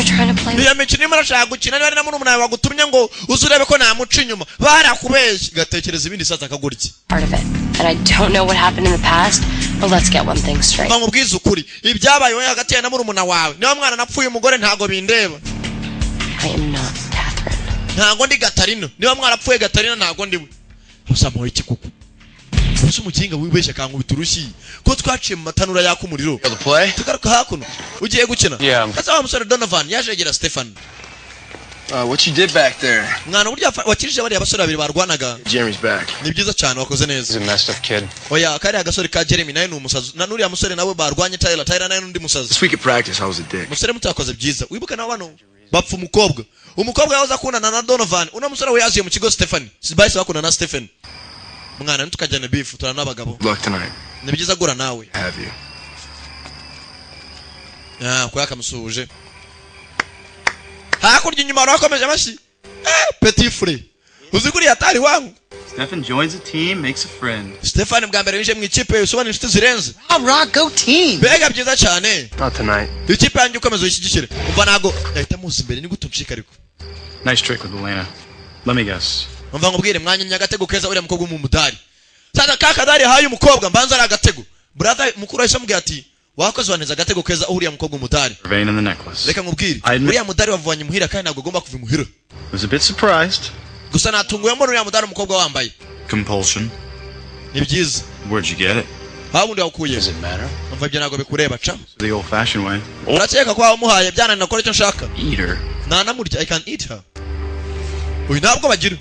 you're trying to play? Niyo mikino irimo arashaka gukina niba ari na murumuna wawe wagutumye ngo uzurebe ko namuca inyuma barakubeshye gatekereza ibindi sasa akaguriki Part of it. And I don't know what happened in the past, but let's get one thing straight. Bamubwiza ukuri ibyabaye wowe hagati ya na murumuna wawe niba mwana napfuye umugore ntago bindeba I am not Catherine. ntago ndi Gatarina niba mwana apfuye Gatarina ntago ndiwe usamuye ikikuku Ubuso umukinga wibeshye kankubita urushyi ko twaciye mu matanura yaka umuriro tugaruka hakuno ugiye gukina kaza wa musore Donovan yajegera Stefan What you did back there? mwana burya wakirije bari abasore babiri barwanaga Jeremy's back. ni byiza cyane wakoze neza He's a messed up kid. oya kari agasore ka Jeremy naye ni umusazi na nuriya musore nawe barwanye Tyler naye nundi musazi This week at practice I was a dick. musore mutakoze byiza wibuka na bano bapfa umukobwa yahoza kunana na Donovan una musore we yaziye mu kigo Stefan sibahise bakuna na Stephen mwana ntukajyane beef turana n'abagabo Luck tonight. ni byiza gura nawe Have you? ko yakamusuje hakurya inyuma rakomeje amashi petit frère uzikuri yatari wangu Stefan joins a team, makes a friend. Stefan bwa mbere winje mu ikipe usobanura inshuti zirenze Rock, go team. bega byiza cyane Not tonight. ikipe yanjye ukomeza uyishyigikire umva nago yahita muzi imbere ni gute uncika ariko Nice trick with Elena. Let me guess. umva ngubwire mwanya nyagatego keza uriya mukobwa mu mudari sasa kakadari haye umukobwa mbanza ari agatego brother mukuru ahise amubwira ati wakoze waneza agatego keza uriya mukobwa umudari Vein in the necklace. reka ngubwire uriya mudari wavanye muhira kandi ntabwo ugomba kuva muhira Was a bit surprised. gusa natunguyemo uriya mudari umukobwa wambaye Compulsion. ni byiza Where'd you get it? habundi wakuye Does it matter? umva ibyo ntabwo bikureba ca The old-fashioned way. urakeka ko wamuhaye byananira gukora icyo nshaka Eat her. nanamurya I can eat her uyu ntabwo bagira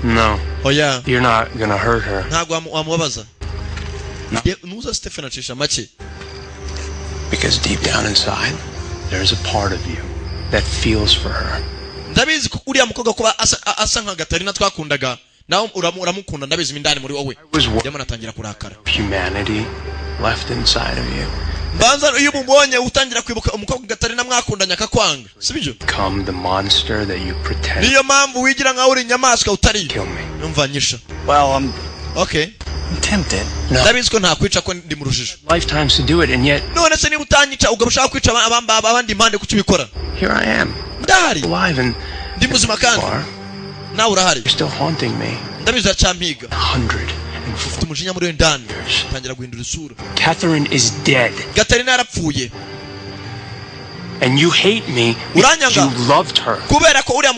No. oya You're not gonna hurt her. ntabwo wamubabaza nuza Stephen acisha make Because deep down inside, there's a part of you that feels for her. ndabizi ko uriya mukobwa kuba asa nka Gatarina twakundaga nawe uramukunda ndabizi mindani muri wowe yama natangira kurakara Humanity left inside of you. mbanza iyo umubonye utangira kwibuka umukobwa Gatarina mwakundanya akakwanga sibyo Become the monster that you pretend. niyo mpamvu wigira nkaho uri inyamaswa utari Kill me. numva nyisha Well, okay I'm tempted. ndabizi ko ntakwica ko ndi mu rujijo Lifetimes to do it, and yet none se niba utanyica ugaba ushaka kwica abandi impande kuki ubikora here I am, ndahari alive, and ndi muzima kandi are. nawe urahari You're still haunting me. ndabizi uracampiga 100. ufite umujinya muri we ndani utangira guhindura isura Catherine is dead, Gatarina yarapfuye and you hate me Uranyanga. because you loved her. kubera ko uriya